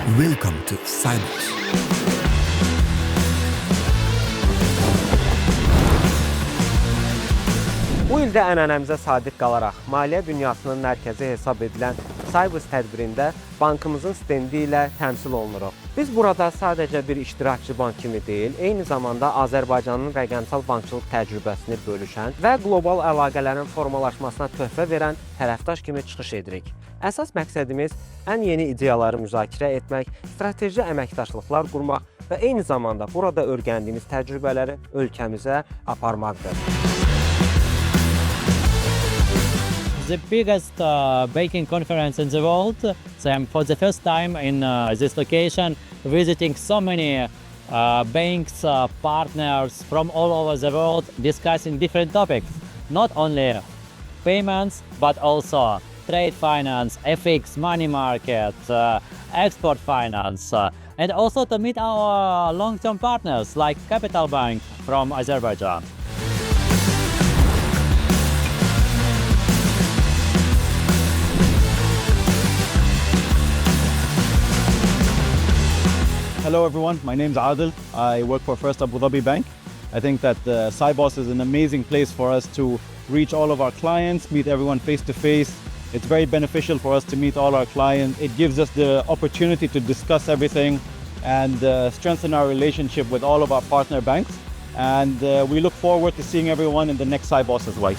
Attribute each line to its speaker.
Speaker 1: Welcome to Cybos.
Speaker 2: Bu ildə ənənəmizə sadiq qalaraq maliyyə dünyasının mərkəzi hesab edilən Cybos tədbirində bankımızın stendi ilə təmsil olunuruq. Biz burada sadəcə bir iştirakçı bank kimi deyil, eyni zamanda Azərbaycanın rəqəmsal bankçılıq təcrübəsini bölüşən və qlobal əlaqələrin formalaşmasına töhfə verən tərəfdaş kimi çıxış edirik. Əsas məqsədimiz ən yeni ideyaları müzakirə etmək, strateji əməkdaşlıqlar qurmaq və eyni zamanda burada öyrəndiyimiz təcrübələri ölkəmizə aparmaqdır.
Speaker 3: The biggest banking conference in the world. So I'm for the first time in this location, visiting so many banks, partners from all over the world, discussing different topics. Not only payments, but also trade finance, FX, money market, export finance, and also to meet our long-term partners like Capital Bank from Azerbaijan.
Speaker 4: Hello everyone, my name is Adil. I work for First Abu Dhabi Bank. I think that Cybos is an amazing place for us to reach all of our clients, meet everyone face to face. It's very beneficial for us to meet all our clients. It gives us the opportunity to discuss everything and strengthen our relationship with all of our partner banks. And we look forward to seeing everyone in the next Cybos as well.